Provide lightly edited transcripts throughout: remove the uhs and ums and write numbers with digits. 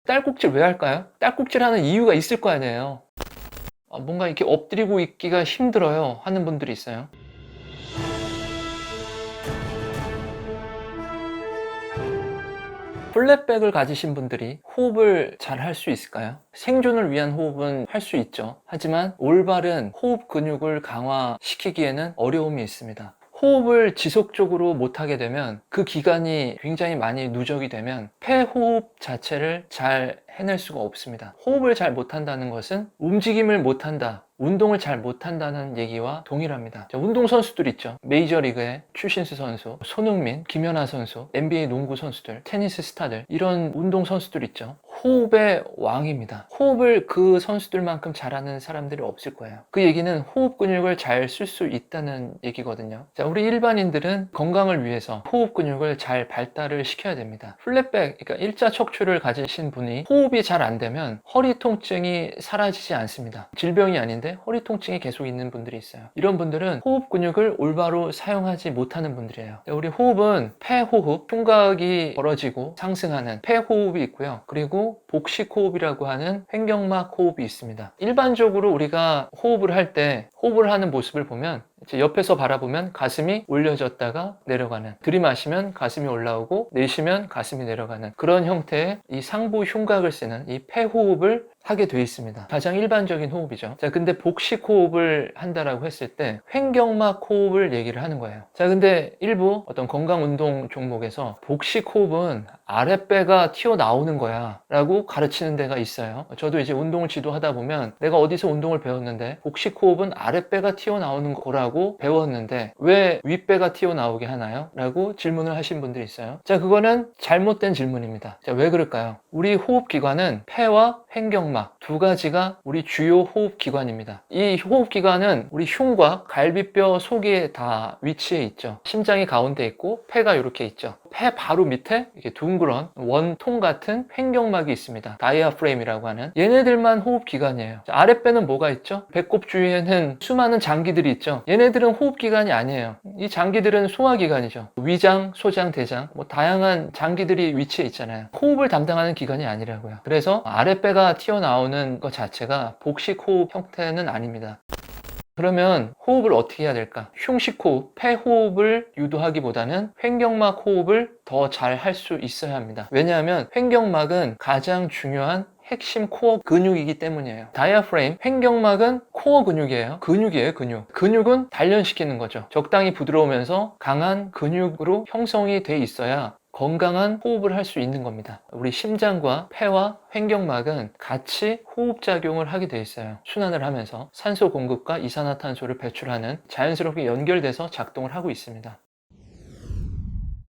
딸꾹질 왜 할까요? 딸꾹질 하는 이유가 있을 거 아니에요. 뭔가 이렇게 엎드리고 있기가 힘들어요 하는 분들이 있어요. 플랫백을 가지신 분들이 호흡을 잘 할 수 있을까요? 생존을 위한 호흡은 할 수 있죠. 하지만 올바른 호흡 근육을 강화시키기에는 어려움이 있습니다. 호흡을 지속적으로 못하게 되면 그 기간이 굉장히 많이 누적이 되면 폐호흡 자체를 잘 해낼 수가 없습니다. 호흡을 잘 못한다는 것은 움직임을 못한다, 운동을 잘 못한다는 얘기와 동일합니다. 운동선수들 있죠. 메이저리그의 추신수 선수, 손흥민, 김연아 선수, NBA 농구 선수들, 테니스 스타들, 이런 운동선수들 있죠. 호흡의 왕입니다. 호흡을 그 선수들만큼 잘하는 사람들이 없을 거예요. 그 얘기는 호흡 근육을 잘 쓸 수 있다는 얘기거든요. 자, 우리 일반인들은 건강을 위해서 호흡 근육을 잘 발달을 시켜야 됩니다. 플랫백, 그러니까 일자 척추를 가지신 분이 호흡이 잘 안 되면 허리 통증이 사라지지 않습니다. 질병이 아닌데 허리 통증이 계속 있는 분들이 있어요. 이런 분들은 호흡 근육을 올바로 사용하지 못하는 분들이에요. 우리 호흡은 폐호흡, 흉곽이 벌어지고 상승하는 폐호흡이 있고요. 그리고 복식호흡이라고 하는 횡격막 호흡이 있습니다. 일반적으로 우리가 호흡을 할 때 호흡을 하는 모습을 보면 이제 옆에서 바라보면 가슴이 올려졌다가 내려가는, 들이마시면 가슴이 올라오고 내쉬면 가슴이 내려가는 그런 형태의 이 상부 흉곽을 쓰는 이 폐호흡을 하게 되어 있습니다. 가장 일반적인 호흡이죠. 자, 근데 복식 호흡을 한다라고 했을 때 횡격막 호흡을 얘기를 하는 거예요. 자, 근데 일부 어떤 건강 운동 종목에서 복식 호흡은 아랫배가 튀어나오는 거야 라고 가르치는 데가 있어요. 저도 이제 운동을 지도하다 보면 내가 어디서 운동을 배웠는데 복식 호흡은 아랫배가 튀어나오는 거라고 배웠는데 왜 윗배가 튀어나오게 하나요? 라고 질문을 하신 분들이 있어요. 자, 그거는 잘못된 질문입니다. 자, 왜 그럴까요? 우리 호흡기관은 폐와 횡격막 두 가지가 우리 주요 호흡기관입니다. 이 호흡기관은 우리 흉곽, 갈비뼈 속에 다 위치해 있죠. 심장이 가운데 있고 폐가 이렇게 있죠. 폐 바로 밑에 이렇게 둥그런 원통 같은 횡격막이 있습니다. 다이아프레임이라고 하는 얘네들만 호흡기관이에요. 자, 아랫배는 뭐가 있죠? 배꼽 주위에는 수많은 장기들이 있죠. 얘네들은 호흡기관이 아니에요. 이 장기들은 소화기관이죠. 위장, 소장, 대장 뭐 다양한 장기들이 위치해 있잖아요. 호흡을 담당하는 기관이 아니라고요. 그래서 아랫배가 튀어나오는 것 자체가 복식 호흡 형태는 아닙니다. 그러면 호흡을 어떻게 해야 될까? 흉식호흡, 폐호흡을 유도하기보다는 횡격막 호흡을 더 잘 할 수 있어야 합니다. 왜냐하면 횡격막은 가장 중요한 핵심 코어 근육이기 때문이에요. 다이아프레임, 횡격막은 코어 근육이에요. 근육이에요, 근육. 근육은 단련시키는 거죠. 적당히 부드러우면서 강한 근육으로 형성이 돼 있어야 건강한 호흡을 할 수 있는 겁니다. 우리 심장과 폐와 횡격막은 같이 호흡작용을 하게 돼 있어요. 순환을 하면서 산소 공급과 이산화탄소를 배출하는 자연스럽게 연결돼서 작동을 하고 있습니다.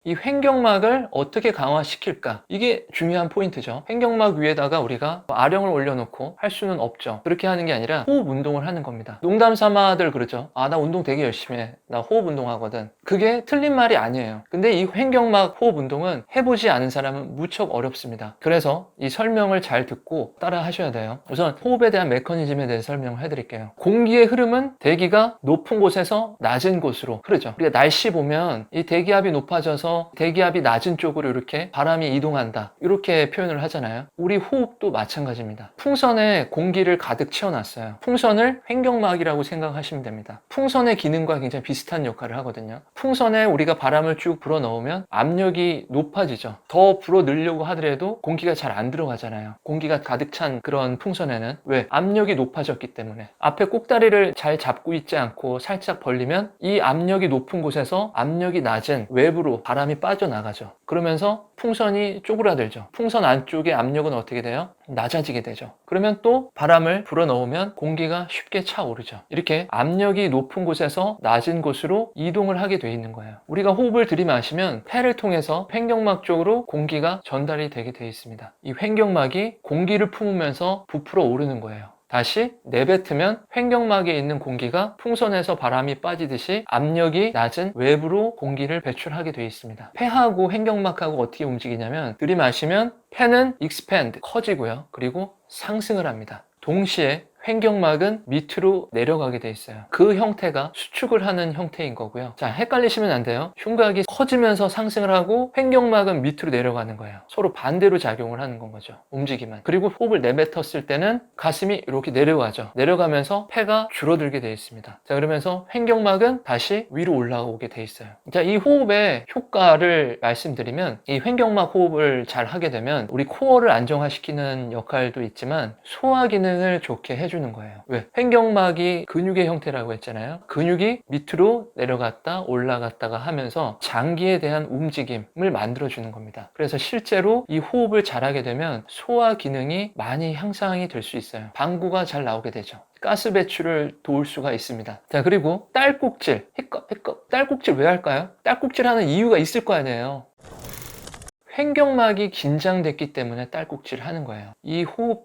이 횡격막을 어떻게 강화시킬까? 이게 중요한 포인트죠. 횡격막 위에다가 우리가 아령을 올려놓고 할 수는 없죠. 그렇게 하는 게 아니라 호흡 운동을 하는 겁니다. 농담 삼아들 그러죠. 나 운동 되게 열심히 해. 나 호흡 운동하거든. 그게 틀린 말이 아니에요. 근데 이 횡격막 호흡 운동은 해보지 않은 사람은 무척 어렵습니다. 그래서 이 설명을 잘 듣고 따라 하셔야 돼요. 우선 호흡에 대한 메커니즘에 대해 설명을 해드릴게요. 공기의 흐름은 대기가 높은 곳에서 낮은 곳으로 흐르죠. 우리가 날씨 보면 이 대기압이 높아져서 대기압이 낮은 쪽으로 이렇게 바람이 이동한다, 이렇게 표현을 하잖아요. 우리 호흡도 마찬가지입니다. 풍선에 공기를 가득 채워놨어요. 풍선을 횡격막이라고 생각하시면 됩니다. 풍선의 기능과 굉장히 비슷한 역할을 하거든요. 풍선에 우리가 바람을 쭉 불어넣으면 압력이 높아지죠. 더 불어넣으려고 하더라도 공기가 잘 안 들어가잖아요. 공기가 가득 찬 그런 풍선에는 왜? 압력이 높아졌기 때문에. 앞에 꼭다리를 잘 잡고 있지 않고 살짝 벌리면 이 압력이 높은 곳에서 압력이 낮은 외부로 바람이 빠져나가죠. 그러면서 풍선이 쪼그라들죠. 풍선 안쪽의 압력은 어떻게 돼요? 낮아지게 되죠. 그러면 또 바람을 불어넣으면 공기가 쉽게 차오르죠. 이렇게 압력이 높은 곳에서 낮은 곳으로 이동을 하게 돼 있는 거예요. 우리가 호흡을 들이마시면 폐를 통해서 횡격막 쪽으로 공기가 전달이 되게 돼 있습니다. 이 횡격막이 공기를 품으면서 부풀어 오르는 거예요. 다시 내뱉으면 횡격막에 있는 공기가 풍선에서 바람이 빠지듯이 압력이 낮은 외부로 공기를 배출하게 되어 있습니다. 폐하고 횡격막하고 어떻게 움직이냐면 들이마시면 폐는 expand, 커지고요. 그리고 상승을 합니다. 동시에 횡격막은 밑으로 내려가게 돼 있어요. 그 형태가 수축을 하는 형태인 거고요. 자, 헷갈리시면 안 돼요. 흉곽이 커지면서 상승을 하고 횡격막은 밑으로 내려가는 거예요. 서로 반대로 작용을 하는 건 거죠. 움직이면. 그리고 호흡을 내뱉었을 때는 가슴이 이렇게 내려가죠. 내려가면서 폐가 줄어들게 돼 있습니다. 자, 그러면서 횡격막은 다시 위로 올라오게 돼 있어요. 자, 이 호흡의 효과를 말씀드리면, 이 횡격막 호흡을 잘 하게 되면 우리 코어를 안정화시키는 역할도 있지만 소화 기능을 좋게 해주는 거예요. 왜? 횡격막이 근육의 형태라고 했잖아요. 근육이 밑으로 내려갔다 올라갔다가 하면서 장기에 대한 움직임을 만들어주는 겁니다. 그래서 실제로 이 호흡을 잘하게 되면 소화 기능이 많이 향상이 될 수 있어요. 방구가 잘 나오게 되죠. 가스 배출을 도울 수가 있습니다. 자, 그리고 딸꾹질, 딸꾹질 왜 할까요? 딸꾹질 하는 이유가 있을 거 아니에요. 횡격막이 긴장됐기 때문에 딸꾹질 하는 거예요. 이 호흡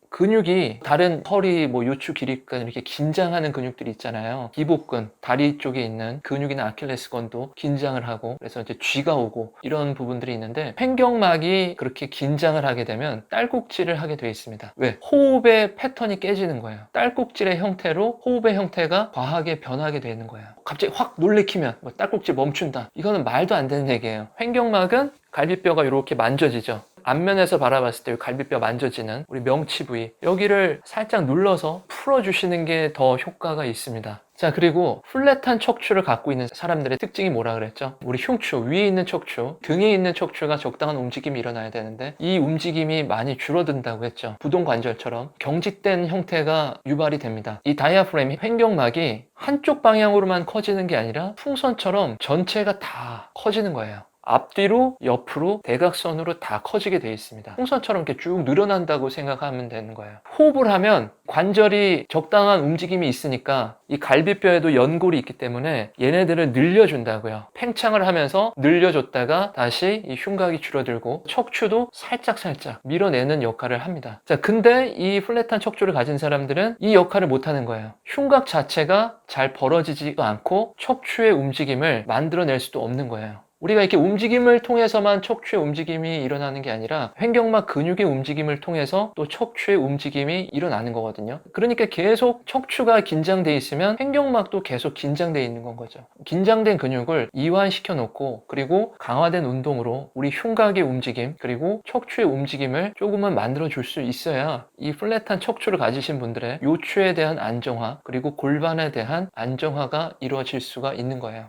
근육이 다른 허리, 요추 길이근 이렇게 긴장하는 근육들이 있잖아요. 기복근, 다리 쪽에 있는 근육이나 아킬레스건도 긴장을 하고, 그래서 이제 쥐가 오고 이런 부분들이 있는데, 횡격막이 그렇게 긴장을 하게 되면 딸꾹질을 하게 되어 있습니다. 왜? 호흡의 패턴이 깨지는 거예요. 딸꾹질의 형태로 호흡의 형태가 과하게 변하게 되는 거예요. 갑자기 확 놀래키면 딸꾹질 멈춘다. 이거는 말도 안 되는 얘기예요. 횡격막은 갈비뼈가 이렇게 만져지죠. 앞면에서 바라봤을 때 갈비뼈 만져지는 우리 명치 부위, 여기를 살짝 눌러서 풀어주시는 게 더 효과가 있습니다. 자, 그리고 플랫한 척추를 갖고 있는 사람들의 특징이 뭐라 그랬죠? 우리 흉추, 위에 있는 척추, 등에 있는 척추가 적당한 움직임이 일어나야 되는데 이 움직임이 많이 줄어든다고 했죠. 부동관절처럼 경직된 형태가 유발이 됩니다. 이 다이아프램, 횡격막이 한쪽 방향으로만 커지는 게 아니라 풍선처럼 전체가 다 커지는 거예요. 앞뒤로, 옆으로, 대각선으로 다 커지게 되어 있습니다. 풍선처럼 이렇게 쭉 늘어난다고 생각하면 되는 거예요. 호흡을 하면 관절이 적당한 움직임이 있으니까 이 갈비뼈에도 연골이 있기 때문에 얘네들을 늘려준다고요. 팽창을 하면서 늘려줬다가 다시 이 흉곽이 줄어들고 척추도 살짝 밀어내는 역할을 합니다. 자, 근데 이 플랫한 척추를 가진 사람들은 이 역할을 못하는 거예요. 흉곽 자체가 잘 벌어지지도 않고 척추의 움직임을 만들어낼 수도 없는 거예요. 우리가 이렇게 움직임을 통해서만 척추의 움직임이 일어나는 게 아니라 횡격막 근육의 움직임을 통해서 또 척추의 움직임이 일어나는 거거든요. 그러니까 계속 척추가 긴장돼 있으면 횡격막도 계속 긴장돼 있는 건 거죠. 긴장된 근육을 이완시켜 놓고, 그리고 강화된 운동으로 우리 흉곽의 움직임 그리고 척추의 움직임을 조금은 만들어 줄 수 있어야 이 플랫한 척추를 가지신 분들의 요추에 대한 안정화 그리고 골반에 대한 안정화가 이루어질 수가 있는 거예요.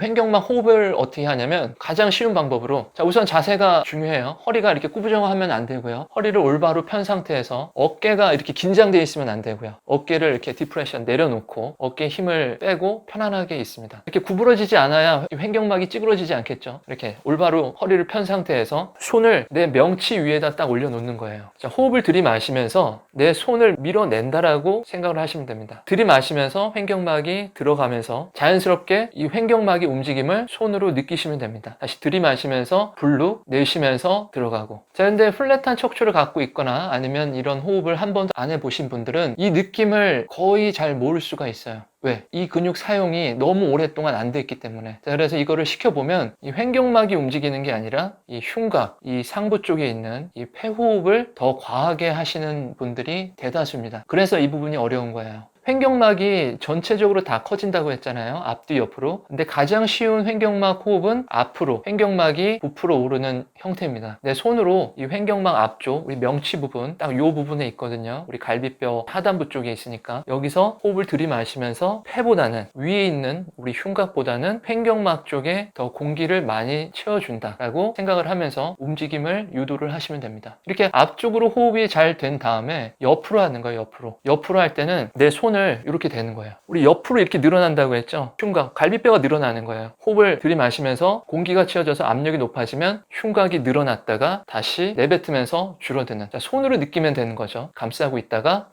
횡격막 호흡을 어떻게 하냐면 가장 쉬운 방법으로, 자, 우선 자세가 중요해요. 허리가 이렇게 구부정하면 안 되고요. 허리를 올바로 편 상태에서 어깨가 이렇게 긴장되어 있으면 안 되고요. 어깨를 이렇게 디프레션 내려놓고 어깨에 힘을 빼고 편안하게 있습니다. 이렇게 구부러지지 않아야 횡격막이 찌그러지지 않겠죠. 이렇게 올바로 허리를 편 상태에서 손을 내 명치 위에다 딱 올려놓는 거예요. 자, 호흡을 들이마시면서 내 손을 밀어낸다라고 생각을 하시면 됩니다. 들이마시면서 횡격막이 들어가면서 자연스럽게 이 횡격막이 움직임을 손으로 느끼시면 됩니다. 다시 들이마시면서 불룩 내쉬면서 들어가고. 자, 근데 플랫한 척추를 갖고 있거나 아니면 이런 호흡을 한 번도 안 해보신 분들은 이 느낌을 거의 잘 모를 수가 있어요. 왜? 이 근육 사용이 너무 오랫동안 안 됐기 때문에. 자, 그래서 이거를 시켜보면 이 횡격막이 움직이는 게 아니라 이 흉곽, 이 상부 쪽에 있는 이 폐호흡을 더 과하게 하시는 분들이 대다수입니다. 그래서 이 부분이 어려운 거예요. 횡격막이 전체적으로 다 커진다고 했잖아요. 앞뒤 옆으로. 근데 가장 쉬운 횡격막 호흡은 앞으로, 횡격막이 부풀어 오르는 형태입니다. 내 손으로 이 횡격막 앞쪽, 우리 명치 부분, 딱 이 부분에 있거든요. 우리 갈비뼈 하단부 쪽에 있으니까 여기서 호흡을 들이마시면서 폐보다는, 위에 있는 우리 흉곽보다는 횡격막 쪽에 더 공기를 많이 채워준다라고 생각을 하면서 움직임을 유도를 하시면 됩니다. 이렇게 앞쪽으로 호흡이 잘 된 다음에 옆으로 하는 거예요. 옆으로 할 때는 내 손을 이렇게 대는 거예요. 우리 옆으로 이렇게 늘어난다고 했죠. 흉곽, 갈비뼈가 늘어나는 거예요. 호흡을 들이마시면서 공기가 채워져서 압력이 높아지면 흉곽이 늘어났다가 다시 내뱉으면서 줄어드는. 자, 손으로 느끼면 되는 거죠. 감싸고 있다가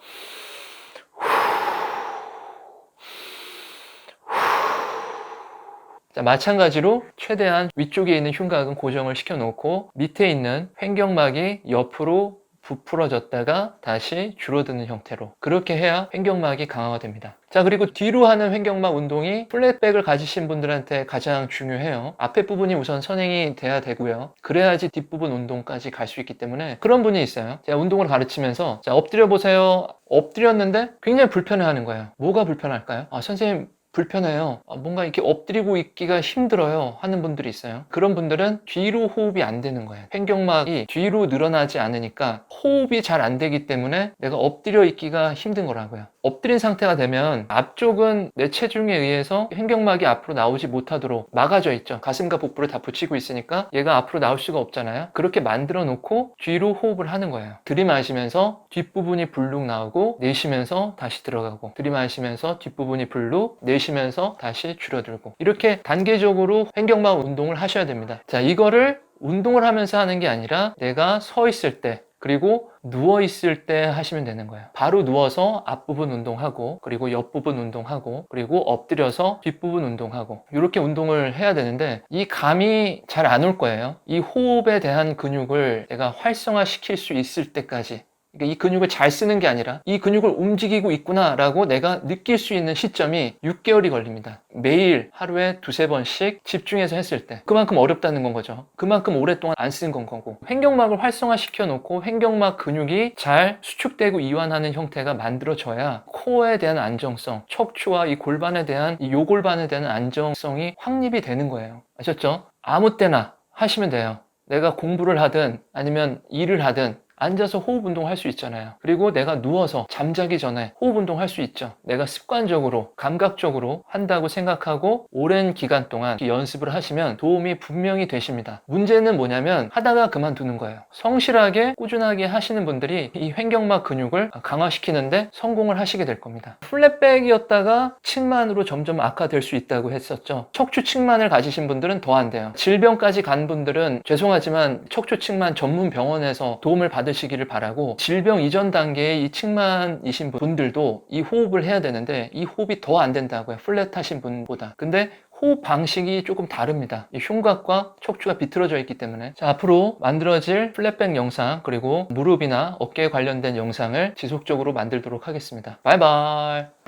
자, 마찬가지로 최대한 위쪽에 있는 흉곽은 고정을 시켜놓고 밑에 있는 횡격막이 옆으로 부풀어졌다가 다시 줄어드는 형태로, 그렇게 해야 횡격막이 강화가 됩니다. 자, 그리고 뒤로 하는 횡격막 운동이 플랫백을 가지신 분들한테 가장 중요해요. 앞에 부분이 우선 선행이 돼야 되고요. 그래야지 뒷부분 운동까지 갈 수 있기 때문에 그런 분이 있어요. 제가 운동을 가르치면서, 자, 엎드려 보세요. 엎드렸는데 굉장히 불편해하는 거예요. 뭐가 불편할까요? 선생님 불편해요. 뭔가 이렇게 엎드리고 있기가 힘들어요 하는 분들이 있어요. 그런 분들은 뒤로 호흡이 안 되는 거예요. 횡격막이 뒤로 늘어나지 않으니까 호흡이 잘 안 되기 때문에 내가 엎드려 있기가 힘든 거라고요. 엎드린 상태가 되면 앞쪽은 내 체중에 의해서 횡격막이 앞으로 나오지 못하도록 막아져 있죠. 가슴과 복부를 다 붙이고 있으니까 얘가 앞으로 나올 수가 없잖아요. 그렇게 만들어 놓고 뒤로 호흡을 하는 거예요. 들이마시면서 뒷부분이 불룩 나오고 내쉬면서 다시 들어가고, 들이마시면서 뒷부분이 불룩, 내쉬면서 다시 줄어들고, 이렇게 단계적으로 횡격막 운동을 하셔야 됩니다. 자, 이거를 운동을 하면서 하는 게 아니라 내가 서 있을 때 그리고 누워 있을 때 하시면 되는 거예요. 바로 누워서 앞부분 운동하고, 그리고 옆부분 운동하고, 그리고 엎드려서 뒷부분 운동하고, 이렇게 운동을 해야 되는데 이 감이 잘 안 올 거예요. 이 호흡에 대한 근육을 내가 활성화시킬 수 있을 때까지, 그러니까 이 근육을 잘 쓰는 게 아니라 이 근육을 움직이고 있구나 라고 내가 느낄 수 있는 시점이 6개월이 걸립니다. 매일 하루에 2-3번씩 집중해서 했을 때 그만큼 어렵다는 건 거죠. 그만큼 오랫동안 안 쓴 건 거고, 횡격막을 활성화시켜 놓고 횡격막 근육이 잘 수축되고 이완하는 형태가 만들어져야 코어에 대한 안정성, 척추와 이 골반에 대한, 이 요골반에 대한 안정성이 확립이 되는 거예요. 아셨죠? 아무 때나 하시면 돼요. 내가 공부를 하든 아니면 일을 하든 앉아서 호흡 운동 할 수 있잖아요. 그리고 내가 누워서 잠자기 전에 호흡 운동 할 수 있죠. 내가 습관적으로, 감각적으로 한다고 생각하고 오랜 기간 동안 연습을 하시면 도움이 분명히 되십니다. 문제는 뭐냐면 하다가 그만두는 거예요. 성실하게 꾸준하게 하시는 분들이 이 횡격막 근육을 강화시키는데 성공을 하시게 될 겁니다. 플랫백이었다가 측만으로 점점 악화될 수 있다고 했었죠. 척추 측만을 가지신 분들은 더 안 돼요. 질병까지 간 분들은 죄송하지만 척추 측만 전문 병원에서 도움을 받으시기를 바라고, 질병 이전 단계의 이 측만이신 분들도 이 호흡을 해야 되는데 이 호흡이 더 안 된다고요. 플랫하신 분보다. 근데 호흡 방식이 조금 다릅니다. 이 흉곽과 척추가 비틀어져 있기 때문에. 자, 앞으로 만들어질 플랫백 영상, 그리고 무릎이나 어깨에 관련된 영상을 지속적으로 만들도록 하겠습니다. 바이바이.